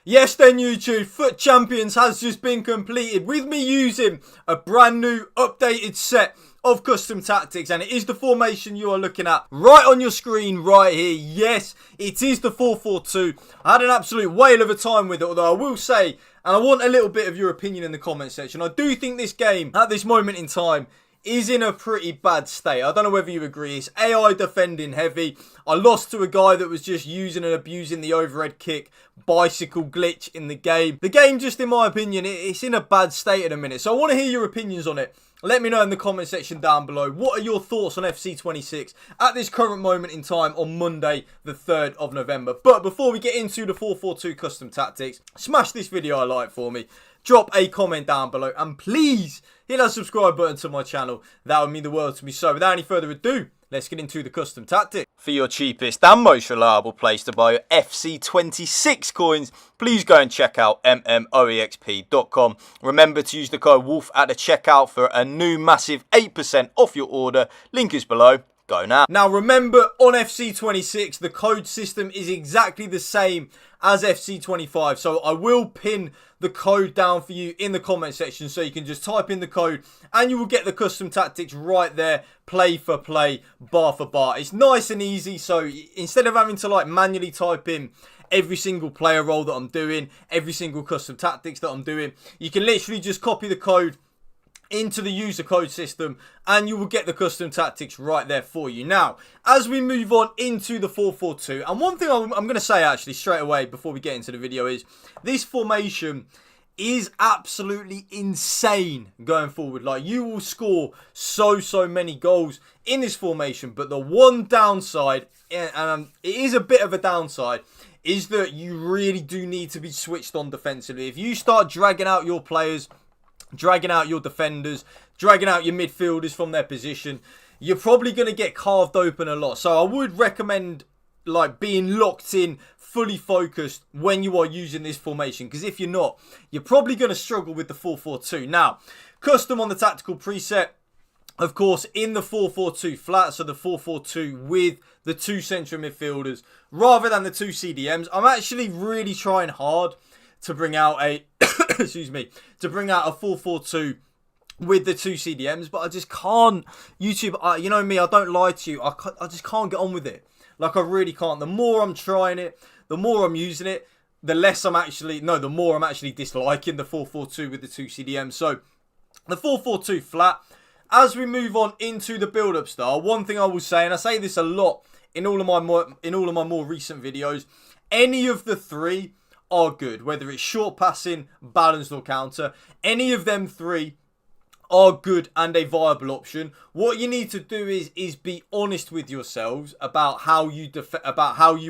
Yes then YouTube, Foot Champions has just been completed with me using a brand new updated set of custom tactics, and it is the formation you are looking at right on your screen right here. Yes, it is the 4-4-2. I had an absolute whale of a time with it, although I will say, and I want a little bit of your opinion in the comment section, I do think this game at this moment in time is in a pretty bad state. I don't know whether you agree. It's AI defending heavy. I lost to a guy that was just using and abusing the overhead kick bicycle glitch in the game. The game, just in my opinion, it's in a bad state at the minute. So I want to hear your opinions on it. Let me know in the comment section down below. What are your thoughts on FC26 at this current moment in time on Monday, the 3rd of November? But before we get into the 4-4-2 custom tactics, smash this video a like for me. Drop a comment down below. And please hit that subscribe button to my channel. That would mean the world to me. So without any further ado, let's get into the custom tactics. For your cheapest and most reliable place to buy your FC26 coins, please go and check out mmoexp.com. Remember to use the code WOLF at the checkout for a new massive 8% off your order. Link is below. Go now. Now remember, on FC26, the code system is exactly the same as FC25. So I will pin the code down for you in the comment section, so you can just type in the code and you will get the custom tactics right there, play for play, bar for bar. It's nice and easy, so instead of having to like manually type in every single player role that I'm doing, every single custom tactics that I'm doing, you can literally just copy the code into the user code system and you will get the custom tactics right there for you. Now, as we move on into the 4-4-2, and one thing I'm going to say actually straight away before we get into the video is this formation is absolutely insane going forward. Like, you will score so many goals in this formation, but the one downside, and it is a bit of a downside, is that you really do need to be switched on defensively. If you start dragging out your players, dragging out your defenders, dragging out your midfielders from their position, you're probably going to get carved open a lot. So I would recommend like being locked in, fully focused when you are using this formation, because if you're not, you're probably going to struggle with the 4-4-2. Now, custom on the tactical preset, of course, in the 4-4-2 flat, so the 4-4-2 with the two central midfielders rather than the two CDMs. I'm actually really trying hard to bring out a excuse me, to bring out a 4-4-2 with the two CDMs, but I just can't. YouTube, you know me, I don't lie to you, I just can't get on with it. Like, I really can't. The more I'm trying it, the more I'm using it, the more I'm actually disliking the 4-4-2 with the two CDMs. So the 4-4-2 flat, as we move on into the build-up style, one thing I will say, and I say this a lot in all of my more recent videos, any of the three are good, whether it's short passing, balanced or counter. Any of them three are good and a viable option. What you need to do is be honest with yourselves about how you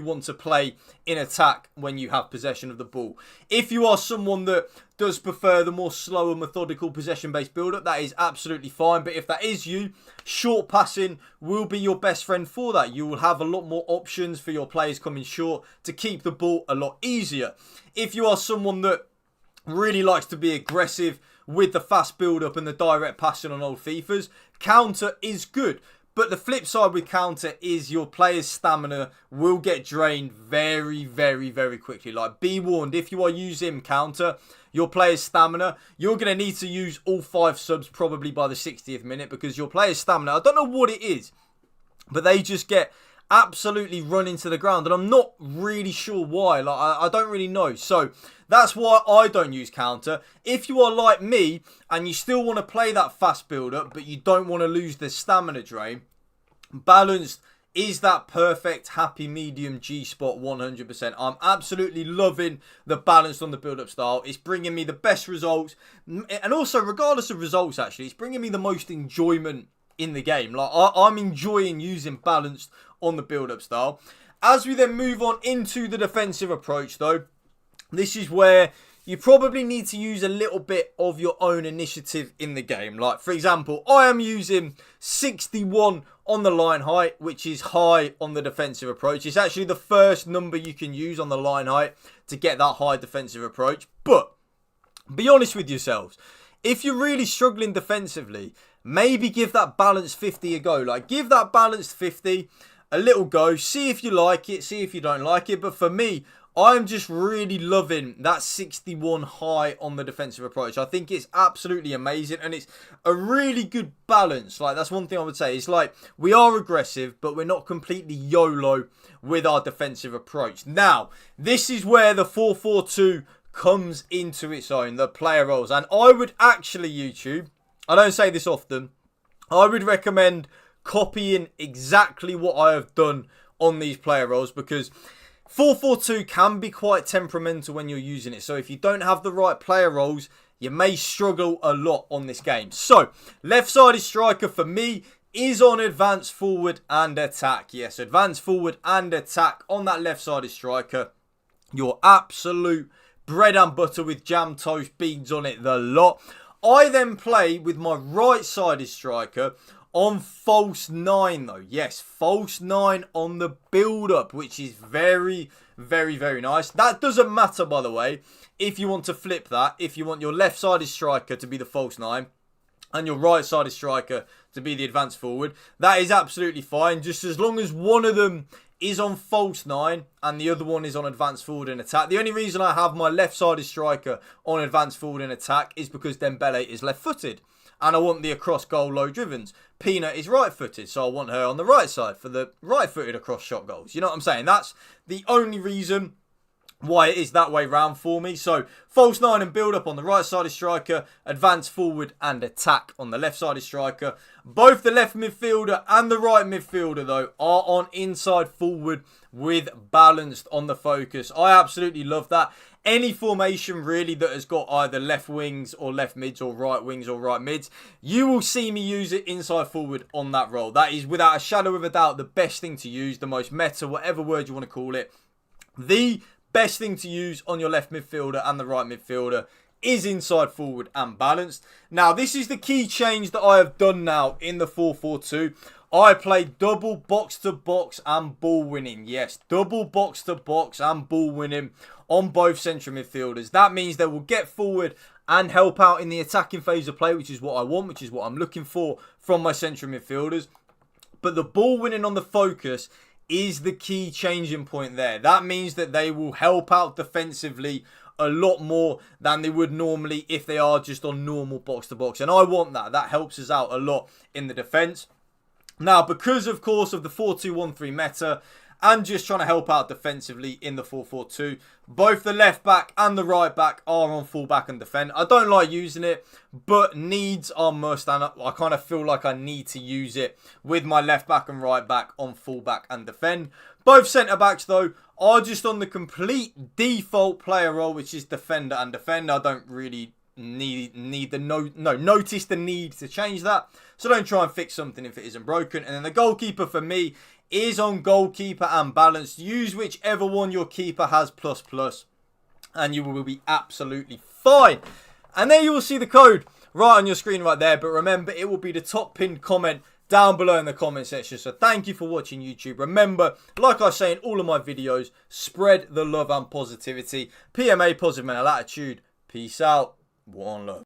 want to play in attack when you have possession of the ball. If you are someone that does prefer the more slower, methodical, possession-based build-up, that is absolutely fine. But if that is you, short passing will be your best friend for that. You will have a lot more options for your players coming short to keep the ball a lot easier. If you are someone that really likes to be aggressive with the fast build-up and the direct passing on old FIFAs, counter is good. But the flip side with counter is your player's stamina will get drained very quickly. Like, be warned, if you are using counter, your player's stamina, you're going to need to use all 5 subs probably by the 60th minute, because your player's stamina, I don't know what it is, but they just get absolutely run into the ground, and I'm not really sure why. Like, I don't really know. So that's why I don't use counter. If you are like me and you still want to play that fast build up, but you don't want to lose the stamina drain, balanced is that perfect happy medium G spot 100%. I'm absolutely loving the balance on the build up style. It's bringing me the best results, and also regardless of results, actually, it's bringing me the most enjoyment in the game. Like, I'm enjoying using balanced on the build-up style. As we then move on into the defensive approach, though, this is where you probably need to use a little bit of your own initiative in the game. Like, for example, I am using 61 on the line height, which is high on the defensive approach. It's actually the first number you can use on the line height to get that high defensive approach. But be honest with yourselves. If you're really struggling defensively, maybe give that balanced 50 a go. Like, give that balanced 50 a little go. See if you like it. See if you don't like it. But for me, I'm just really loving that 61 high on the defensive approach. I think it's absolutely amazing, and it's a really good balance. Like, that's one thing I would say. It's like, we are aggressive, but we're not completely YOLO with our defensive approach. Now, this is where the 4-4-2 comes into its own, the player roles. And I would actually, YouTube, I don't say this often, I would recommend copying exactly what I have done on these player roles, because 4-4-2 can be quite temperamental when you're using it. So if you don't have the right player roles, you may struggle a lot on this game. So, left-sided striker for me is on advance forward and attack. Yes, advance forward and attack on that left-sided striker. Your absolute bread and butter with jam toast, beans on it, the lot. I then play with my right-sided striker on false 9 though. Yes, false 9 on the build-up, which is very, very, very nice. That doesn't matter, by the way, if you want to flip that. If you want your left-sided striker to be the false 9 and your right-sided striker to be the advanced forward, that is absolutely fine. Just as long as one of them is on false 9 and the other one is on advanced forward and attack. The only reason I have my left-sided striker on advanced forward and attack is because Dembele is left-footed. And I want the across goal low drivens. Pina is right-footed, so I want her on the right side for the right-footed across shot goals. You know what I'm saying? That's the only reason why it is that way round for me. So, false 9 and build-up on the right-sided striker, advance forward and attack on the left-sided striker. Both the left midfielder and the right midfielder, though, are on inside forward with balanced on the focus. I absolutely love that. Any formation, really, that has got either left wings or left mids or right wings or right mids, you will see me use it inside forward on that role. That is, without a shadow of a doubt, the best thing to use, the most meta, whatever word you want to call it. The best thing to use on your left midfielder and the right midfielder is inside forward and balanced. Now, this is the key change that I have done now in the 4-4-2. I play double box-to-box and ball winning. Yes, double box-to-box and ball winning on both central midfielders. That means they will get forward and help out in the attacking phase of play, which is what I want, which is what I'm looking for from my central midfielders. But the ball winning on the focus is the key changing point there. That means that they will help out defensively a lot more than they would normally if they are just on normal box-to-box. And I want that. That helps us out a lot in the defence. Now, because, of course, of the 4-2-1-3 meta and just trying to help out defensively in the 4-4-2, both the left back and the right back are on full back and defend. I don't like using it, but needs are must, and I kind of feel like I need to use it with my left back and right back on full back and defend. Both centre backs, though, are just on the complete default player role, which is defender and defend. I don't really notice the need to change that, so don't try and fix something if it isn't broken. And then the goalkeeper for me is on goalkeeper and balanced. Use whichever one your keeper has ++, and you will be absolutely fine. And there you will see the code right on your screen right there, but remember, it will be the top pinned comment down below in the comment section. So thank you for watching, YouTube. Remember, like I say in all of my videos, spread the love and positivity. PMA, positive mental attitude. Peace out. One love.